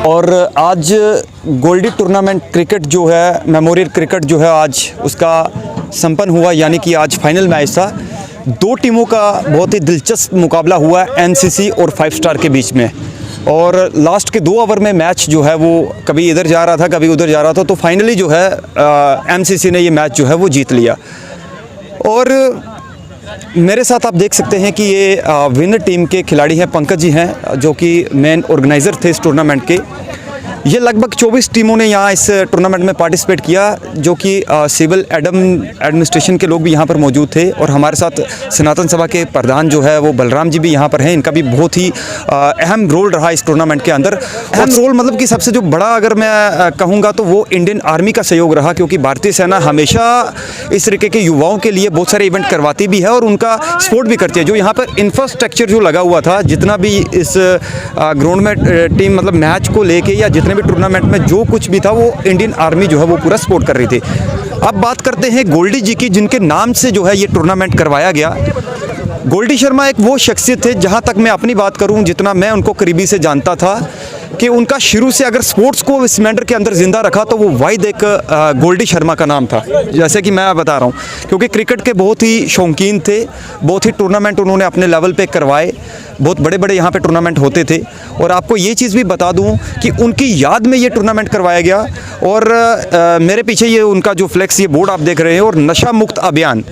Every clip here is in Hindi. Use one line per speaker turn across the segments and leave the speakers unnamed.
और आज गोल्डी टूर्नामेंट क्रिकेट जो है, मेमोरियल क्रिकेट जो है, आज उसका संपन्न हुआ, यानी कि आज फाइनल मैच था। दो टीमों का बहुत ही दिलचस्प मुकाबला हुआ एनसीसी और 5 स्टार के बीच में, और लास्ट के 2 ओवर में मैच जो है वो कभी इधर जा रहा था कभी उधर जा रहा था, तो फाइनली जो है एमसीसी ने ये मैच जो है वो जीत लिया। और मेरे साथ आप देख सकते हैं कि ये विनर टीम के खिलाड़ी हैं, पंकज जी हैं, जो कि मेन ऑर्गेनाइज़र थे इस टूर्नामेंट के। ये लगभग 24 टीमों ने यहाँ इस टूर्नामेंट में पार्टिसिपेट किया, जो कि सिविल एडमिनिस्ट्रेशन के लोग भी यहाँ पर मौजूद थे। और हमारे साथ सनातन सभा के प्रधान जो है वो बलराम जी भी यहाँ पर हैं। इनका भी बहुत ही अहम रोल रहा इस टूर्नामेंट के अंदर। अहम रोल मतलब कि सबसे जो बड़ा अगर मैं कहूँगा तो वो इंडियन आर्मी का सहयोग रहा, क्योंकि भारतीय सेना हमेशा इस तरीके के युवाओं के लिए बहुत सारे इवेंट करवाती भी है और उनका सपोर्ट भी करती है। जो यहाँ पर इंफ्रास्ट्रक्चर जो लगा हुआ था, जितना भी इस ग्राउंड में टीम मतलब मैच को लेके या जितने भी टूर्नामेंट में जो कुछ भी था, वो इंडियन आर्मी जो है वो पूरा सपोर्ट कर रही थी। अब बात करते हैं गोल्डी जी की, जिनके नाम से जो है ये टूर्नामेंट करवाया गया। गोल्डी शर्मा एक वो शख्सियत थे, जहां तक मैं अपनी बात करूं, जितना मैं उनको करीबी से जानता था, कि उनका शुरू से अगर स्पोर्ट्स को इस मैटर के अंदर जिंदा रखा तो वो वाहिद एक गोल्डी शर्मा का नाम था, जैसे कि मैं बता रहा हूँ। क्योंकि क्रिकेट के बहुत ही शौकीन थे, बहुत ही टूर्नामेंट उन्होंने अपने लेवल पे करवाए, बहुत बड़े बड़े यहाँ पे टूर्नामेंट होते थे। और आपको ये चीज़ भी बता दूँ कि उनकी याद में ये टूर्नामेंट करवाया गया। और मेरे पीछे ये उनका जो फ्लेक्स, ये बोर्ड आप देख रहे हैं, और नशा मुक्त अभियान,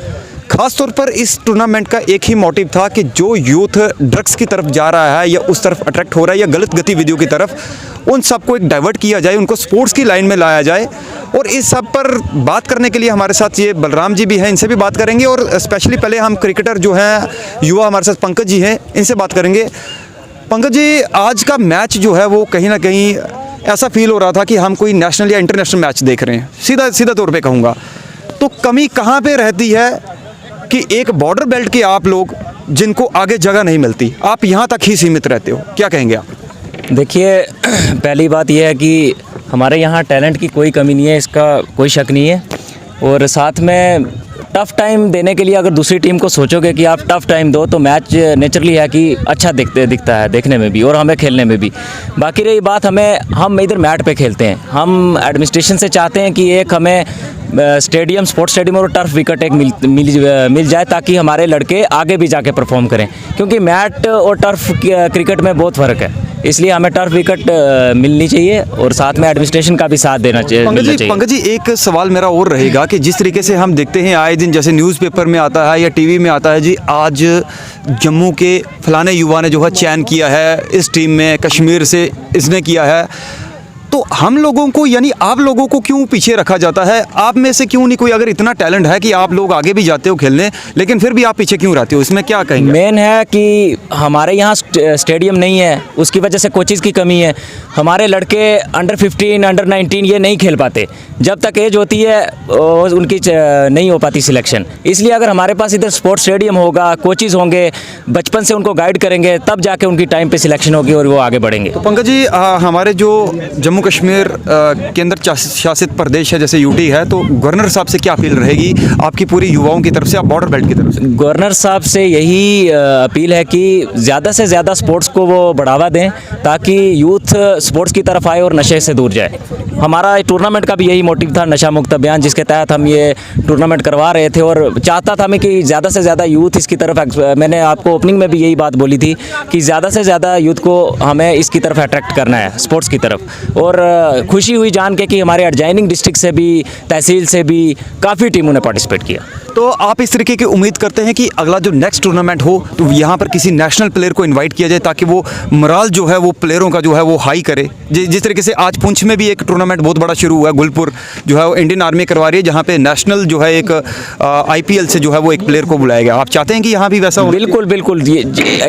ख़ास तौर पर इस टूर्नामेंट का एक ही मोटिव था कि जो यूथ ड्रग्स की तरफ जा रहा है या उस तरफ अट्रैक्ट हो रहा है या गलत गतिविधियों की तरफ, उन सबको एक डाइवर्ट किया जाए, उनको स्पोर्ट्स की लाइन में लाया जाए। और इस सब पर बात करने के लिए हमारे साथ ये बलराम जी भी हैं, इनसे भी बात करेंगे। और स्पेशली पहले हम क्रिकेटर जो हैं युवा, हमारे साथ पंकज जी हैं, इनसे बात करेंगे। पंकज जी, आज का मैच जो है वो कहीं ना कहीं ऐसा फील हो रहा था कि हम कोई नेशनल या इंटरनेशनल मैच देख रहे हैं, सीधा तौर पर कहूँगा। तो कमी कहाँ पर रहती है कि एक बॉर्डर बेल्ट के आप लोग, जिनको आगे जगह नहीं मिलती, आप यहाँ तक ही सीमित रहते हो, क्या कहेंगे आप?
देखिए, पहली बात यह है कि हमारे यहाँ टैलेंट की कोई कमी नहीं है, इसका कोई शक नहीं है। और साथ में टफ़ टाइम देने के लिए अगर दूसरी टीम को सोचोगे कि आप टफ़ टाइम दो, तो मैच नेचुरली है कि अच्छा दिखता है देखने में भी और हमें खेलने में भी। बाकी रही बात, हम इधर मैट पे खेलते हैं। हम एडमिनिस्ट्रेशन से चाहते हैं कि एक हमें स्टेडियम, स्पोर्ट्स स्टेडियम और टर्फ विकेट एक मिल जाए, ताकि हमारे लड़के आगे भी जाके परफॉर्म करें। क्योंकि मैट और टर्फ क्रिकेट में बहुत फ़र्क है, इसलिए हमें टर्फ विकेट मिलनी चाहिए और साथ में एडमिनिस्ट्रेशन का भी साथ देना चाहिए।
पंकज जी, एक सवाल मेरा और रहेगा कि जिस तरीके से हम देखते हैं आए दिन, जैसे न्यूज़पेपर में आता है या टीवी में आता है, जी आज जम्मू के फलाने युवा ने जो है चयन किया है इस टीम में, कश्मीर से इसने किया है, तो हम लोगों को, यानी आप लोगों को क्यों पीछे रखा जाता है? आप में से क्यों नहीं कोई, अगर इतना टैलेंट है कि आप लोग आगे भी जाते हो खेलने, लेकिन फिर भी आप पीछे क्यों रहते हो? इसमें क्या कहेंगे?
मेन है कि हमारे यहाँ स्टेडियम नहीं है, उसकी वजह से कोचेज़ की कमी है। हमारे लड़के अंडर 15, अंडर 19 ये नहीं खेल पाते, जब तक एज होती है उनकी नहीं हो पाती सिलेक्शन। इसलिए अगर हमारे पास इधर स्पोर्ट्स स्टेडियम होगा, कोचेज़ होंगे, बचपन से उनको गाइड करेंगे, तब जाके उनकी टाइम पे सिलेक्शन होगी और वो आगे बढ़ेंगे।
तो पंकज जी, हमारे जो जम्मू कश्मीर केंद्र शासित प्रदेश है, जैसे यूटी है, तो गवर्नर साहब से क्या अपील रहेगी आपकी पूरी युवाओं की तरफ से, आप बॉर्डर बेल्ट की तरफ से?
गवर्नर साहब से यही अपील है कि ज़्यादा से ज़्यादा स्पोर्ट्स को वो बढ़ावा दें, ताकि यूथ स्पोर्ट्स की तरफ आए और नशे से दूर जाए। हमारा टूर्नामेंट का भी यही मोटिव था, नशा मुक्त अभियान, जिसके तहत हम ये टूर्नामेंट करवा रहे थे। और चाहता था मैं कि ज़्यादा से ज़्यादा यूथ इसकी तरफ, मैंने आपको ओपनिंग में भी यही बात बोली थी कि ज़्यादा से ज़्यादा यूथ को हमें इसकी तरफ अट्रैक्ट करना है, स्पोर्ट्स की तरफ। और खुशी हुई जान के कि हमारे एडजॉइनिंग डिस्ट्रिक्ट से भी, तहसील से भी काफ़ी टीमों ने पार्टिसिपेट किया।
तो आप इस तरीके की उम्मीद करते हैं कि अगला जो नेक्स्ट टूर्नामेंट हो तो यहाँ पर किसी नेशनल प्लेयर को इनवाइट किया जाए, ताकि वो मोराल जो है वो प्लेयरों का जो है वो हाई करे? जिस तरीके से आज पुंछ में भी एक टूर्नामेंट बहुत बड़ा शुरू हुआ है, गुलपुर जो है वो इंडियन आर्मी करवा रही है, जहाँ पे नेशनल जो है एक IPL से जो है वो एक प्लेयर को बुलाया गया। आप चाहते हैं कि यहाँ भी वैसा हो?
बिल्कुल।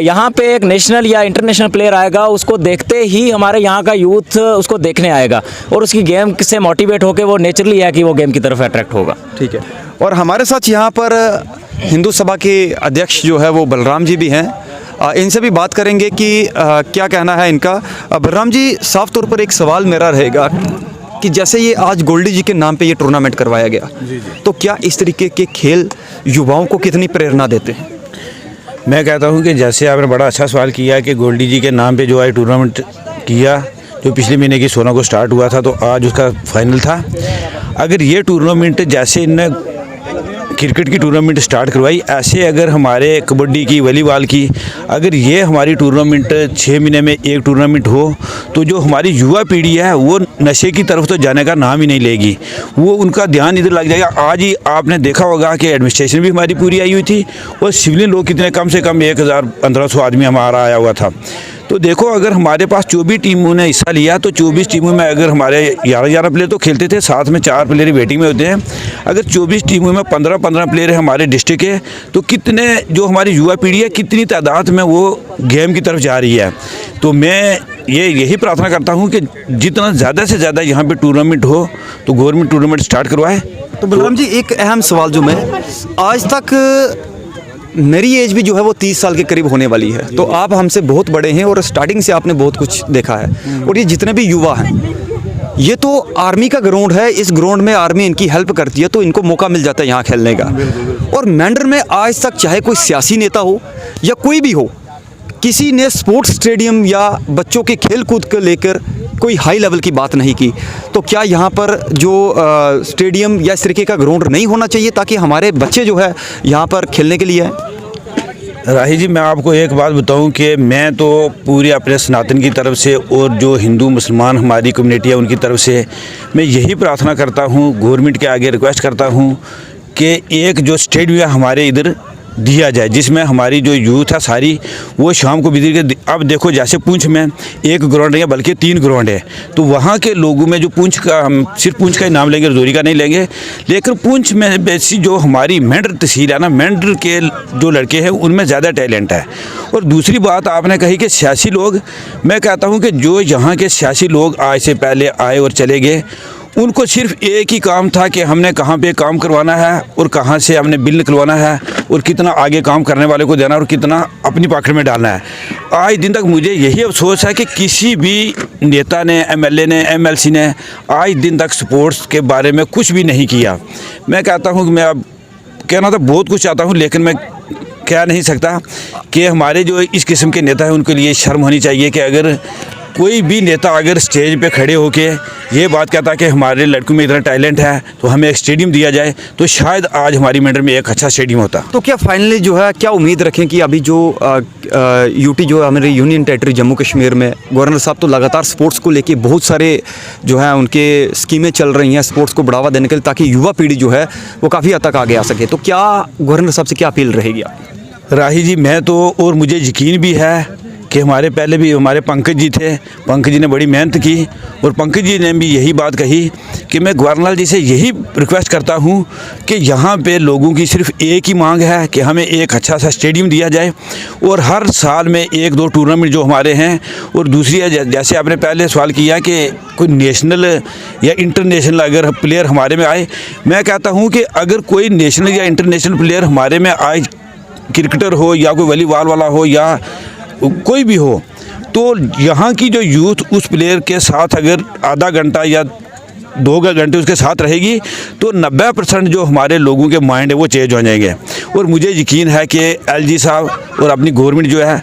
यहाँ पे एक नेशनल या इंटरनेशनल प्लेयर आएगा, उसको देखते ही हमारे यहाँ का यूथ उसको देखने आएगा और उसकी गेम से मोटिवेट होकर वो नेचुरली है कि वो गेम की तरफ अट्रैक्ट होगा।
ठीक है। और हमारे साथ यहाँ पर हिंदू सभा के अध्यक्ष जो है वो बलराम जी भी हैं, इनसे भी बात करेंगे कि क्या कहना है इनका। बलराम जी, साफ तौर पर एक सवाल मेरा रहेगा कि जैसे ये आज गोल्डी जी के नाम पे ये टूर्नामेंट करवाया गया, तो क्या इस तरीके के खेल युवाओं को कितनी प्रेरणा देते हैं?
मैं कहता हूँ कि जैसे आपने बड़ा अच्छा सवाल किया कि गोल्डी जी के नाम पे जो है टूर्नामेंट किया, जो पिछले महीने की 16 को स्टार्ट हुआ था, तो आज उसका फाइनल था। अगर ये टूर्नामेंट जैसे इनने क्रिकेट की टूर्नामेंट स्टार्ट करवाई, ऐसे अगर हमारे कबड्डी की, वॉलीबॉल की, अगर ये हमारी टूर्नामेंट 6 महीने में एक टूर्नामेंट हो, तो जो हमारी युवा पीढ़ी है वो नशे की तरफ तो जाने का नाम ही नहीं लेगी, वो उनका ध्यान इधर लग जाएगा। आज ही आपने देखा होगा कि एडमिनिस्ट्रेशन भी हमारी पूरी आई हुई थी और सिविलियन लोग कितने, कम से कम 1000-1500 आदमी हमारा आया हुआ था। तो देखो, अगर हमारे पास 24 टीमों ने हिस्सा लिया, तो 24 टीमों में अगर हमारे 11 प्लेयर तो खेलते थे, साथ में 4 प्लेयर वेटिंग में होते हैं। अगर 24 टीमों में 15 प्लेयर हमारे डिस्ट्रिक्ट के, तो कितने जो हमारी युवा पीढ़ी है, कितनी तादाद में वो गेम की तरफ जा रही है। तो मैं यही प्रार्थना करता हूँ कि जितना ज़्यादा से ज़्यादा यहाँ पे टूर्नामेंट हो, तो गवर्नमेंट टूर्नामेंट स्टार्ट करवाए।
तो बलराम जी, एक अहम सवाल जो मैं आज तक, मेरी एज भी जो है वो 30 साल के करीब होने वाली है, तो आप हमसे बहुत बड़े हैं और स्टार्टिंग से आपने बहुत कुछ देखा है। और ये जितने भी युवा हैं, ये तो आर्मी का ग्राउंड है, इस ग्राउंड में आर्मी इनकी हेल्प करती है, तो इनको मौका मिल जाता है यहाँ खेलने का। और मेंढर में आज तक चाहे कोई सियासी नेता हो या कोई भी हो, किसी ने स्पोर्ट्स स्टेडियम या बच्चों के खेल कूद को लेकर कोई हाई लेवल की बात नहीं की। तो क्या यहाँ पर जो स्टेडियम या इस तरीके का ग्राउंड नहीं होना चाहिए, ताकि हमारे बच्चे जो है यहाँ पर खेलने के लिए आए?
राही जी, मैं आपको एक बात बताऊं कि मैं तो पूरे अपने सनातन की तरफ से और जो हिंदू मुसलमान हमारी कम्युनिटी है उनकी तरफ से मैं यही प्रार्थना करता हूं, गवर्नमेंट के आगे रिक्वेस्ट करता हूं कि एक जो स्टेडियम हमारे इधर दिया जाए, जिसमें हमारी जो यूथ है सारी वो शाम को बिजली के, अब देखो जैसे पूंछ में एक ग्राउंड नहीं है बल्कि 3 ग्राउंड है, तो वहाँ के लोगों में जो पूंछ का, हम सिर्फ पूंछ का ही नाम लेंगे, रजौरी का नहीं लेंगे, लेकिन पूंछ में बेसी जो हमारी मेंढर तहसील है ना, मेंढर के जो लड़के हैं उनमें ज़्यादा टैलेंट है। और दूसरी बात आपने कही कि सियासी लोग, मैं कहता हूँ कि जो यहाँ के सियासी लोग आज से पहले आए और चले गए, उनको सिर्फ एक ही काम था कि हमने कहाँ पे काम करवाना है और कहाँ से हमने बिल निकलवाना है और कितना आगे काम करने वाले को देना और कितना अपनी पॉकेट में डालना है। आज दिन तक मुझे यही अफसोस है कि किसी भी नेता ने, एमएलए ने, एमएलसी ने आज दिन तक स्पोर्ट्स के बारे में कुछ भी नहीं किया। मैं कहता हूँ कि मैं अब कहना तो बहुत कुछ चाहता हूँ, लेकिन मैं कह नहीं सकता कि हमारे जो इस किस्म के नेता हैं उनके लिए शर्म होनी चाहिए कि अगर कोई भी नेता अगर स्टेज पे खड़े होके ये बात कहता कि हमारे लड़कों में इतना टैलेंट है तो हमें एक स्टेडियम दिया जाए, तो शायद आज हमारी मेंढर में एक अच्छा स्टेडियम होता।
तो क्या फाइनली जो है, क्या उम्मीद रखें कि अभी जो यूटी जो है हमारे यूनियन टेरिटरी जम्मू कश्मीर में, गवर्नर साहब तो लगातार स्पोर्ट्स को लेके बहुत सारे जो है उनके स्कीमें चल रही हैं स्पोर्ट्स को बढ़ावा देने के लिए, ताकि युवा पीढ़ी जो है वो काफ़ी हद तक आगे आ सके। तो क्या गवर्नर साहब से क्या अपील रहेगी आप?
राही जी, मैं तो, और मुझे यकीन भी है कि हमारे पहले भी हमारे पंकज जी थे, पंकज जी ने बड़ी मेहनत की और पंकज जी ने भी यही बात कही कि मैं गवर्नर जी से यही रिक्वेस्ट करता हूं कि यहाँ पे लोगों की सिर्फ एक ही मांग है कि हमें एक अच्छा सा स्टेडियम दिया जाए और हर साल में 1-2 टूर्नामेंट जो हमारे हैं, और दूसरी है जैसे आपने पहले सवाल किया कि कोई नेशनल या इंटरनेशनल अगर प्लेयर हमारे में आए, मैं कहता हूँ कि अगर कोई नेशनल या इंटरनेशनल प्लेयर हमारे में आए, क्रिकेटर हो या कोई वॉलीबॉल वाला हो या कोई भी हो, तो यहाँ की जो यूथ उस प्लेयर के साथ अगर आधा घंटा या 2 घंटे उसके साथ रहेगी, तो 90% जो हमारे लोगों के माइंड है वो चेंज हो जाएंगे। और मुझे यकीन है कि एलजी साहब और अपनी गवर्नमेंट जो है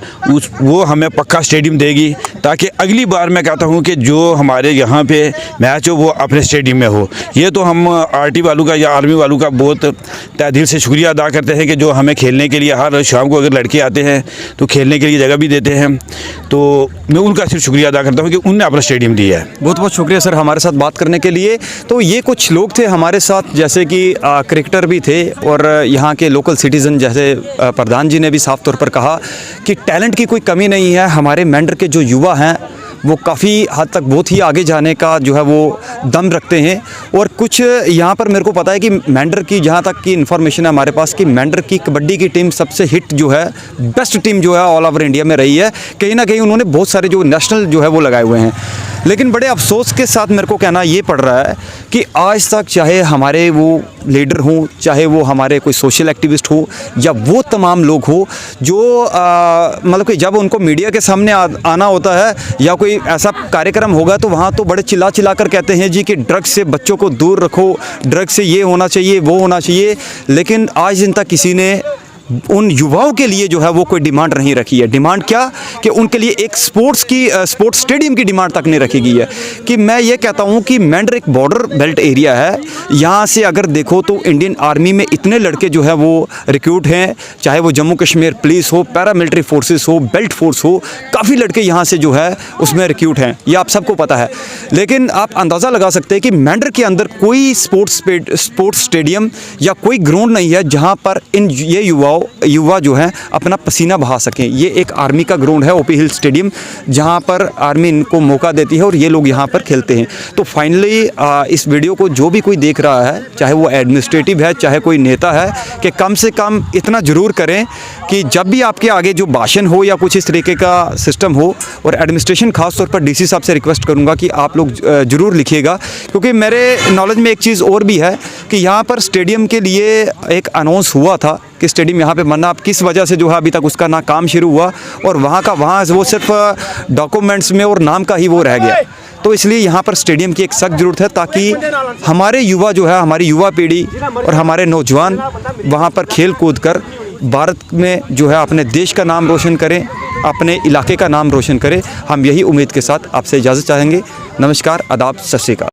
वो हमें पक्का स्टेडियम देगी, ताकि अगली बार मैं कहता हूँ कि जो हमारे यहाँ पे मैच हो वो अपने स्टेडियम में हो। ये तो हम आरटी वालों का या आर्मी वालों का बहुत तहे दिल से शुक्रिया अदा करते हैं कि जो हमें खेलने के लिए हर शाम को अगर लड़के आते हैं तो खेलने के लिए जगह भी देते हैं, तो मैं उनका सिर्फ शुक्रिया अदा करता हूँ कि उनने अपना स्टेडियम दिया है।
बहुत बहुत शुक्रिया सर हमारे साथ बात करने के लिए। तो ये कुछ लोग थे हमारे साथ, जैसे कि क्रिकेटर भी थे और यहाँ के लोकल सिटीज़न, जैसे प्रधान जी ने भी साफ तौर पर कहा कि टैलेंट की कोई कमी नहीं है। हमारे मेंढर के जो युवा हैं वो काफ़ी हद तक बहुत ही आगे जाने का जो है वो दम रखते हैं। और कुछ यहाँ पर मेरे को पता है कि मेंढर की, जहाँ तक की इन्फॉर्मेशन है हमारे पास, कि मेंढर की कबड्डी की टीम सबसे हिट जो है, बेस्ट टीम जो है ऑल ओवर इंडिया में रही है। कहीं ना कहीं उन्होंने बहुत सारे जो नेशनल जो है वो लगाए हुए हैं। लेकिन बड़े अफसोस के साथ मेरे को कहना ये पड़ रहा है कि आज तक चाहे हमारे वो लीडर हों, चाहे वो हमारे कोई सोशल एक्टिविस्ट हो, या वो तमाम लोग हो जो मतलब कि जब उनको मीडिया के सामने आना होता है या कोई ऐसा कार्यक्रम होगा तो वहाँ तो बड़े चिल्ला चिल्ला कर कहते हैं जी कि ड्रग्स से बच्चों को दूर रखो, ड्रग्स से ये होना चाहिए, वो होना चाहिए। लेकिन आज दिन तक किसी ने उन युवाओं के लिए जो है वो कोई डिमांड नहीं रखी है। डिमांड क्या कि उनके लिए एक स्पोर्ट्स स्टेडियम की डिमांड तक नहीं रखी गई है। कि मैं ये कहता हूँ कि मेंढर एक बॉर्डर बेल्ट एरिया है, यहाँ से अगर देखो तो इंडियन आर्मी में इतने लड़के जो है वो रिक्रूट हैं, चाहे वो जम्मू कश्मीर पुलिस हो, पैरामिलिट्री फोर्सेस हो, बेल्ट फोर्स हो, काफ़ी लड़के यहाँ से जो है उसमें रिक्रूट हैं, ये आप सबको पता है। लेकिन आप अंदाज़ा लगा सकते हैं कि मेंढर के अंदर कोई स्पोर्ट्स स्टेडियम या कोई ग्राउंड नहीं है जहाँ पर ये युवा जो हैं अपना पसीना बहा सकें। ये एक आर्मी का ग्राउंड है, ओपी हिल स्टेडियम, जहाँ पर आर्मी इनको मौका देती है और ये लोग यहाँ पर खेलते हैं। तो फाइनली इस वीडियो को जो भी कोई देख रहा है, चाहे वो एडमिनिस्ट्रेटिव है, चाहे कोई नेता है, कि कम से कम इतना ज़रूर करें कि जब भी आपके आगे जो भाषण हो या कुछ इस तरीके का सिस्टम हो, और एडमिनिस्ट्रेशन खास तौर पर डीसी साहब से रिक्वेस्ट करूँगा कि आप लोग ज़रूर लिखिएगा, क्योंकि मेरे नॉलेज में एक चीज़ और भी है कि यहाँ पर स्टेडियम के लिए एक अनाउंस हुआ था कि स्टेडियम यहाँ पे बनना, अब किस वजह से जो है अभी तक उसका ना काम शुरू हुआ और वहाँ वो सिर्फ डॉक्यूमेंट्स में और नाम का ही वो रह गया। तो इसलिए यहाँ पर स्टेडियम की एक सख्त ज़रूरत है ताकि हमारे युवा जो है, हमारी युवा पीढ़ी और हमारे नौजवान वहाँ पर खेल कूद कर भारत में जो है अपने देश का नाम रोशन करें, अपने इलाके का नाम रोशन करें। हम यही उम्मीद के साथ आपसे इजाज़त चाहेंगे। नमस्कार, आदाब, सत श्री अकाल।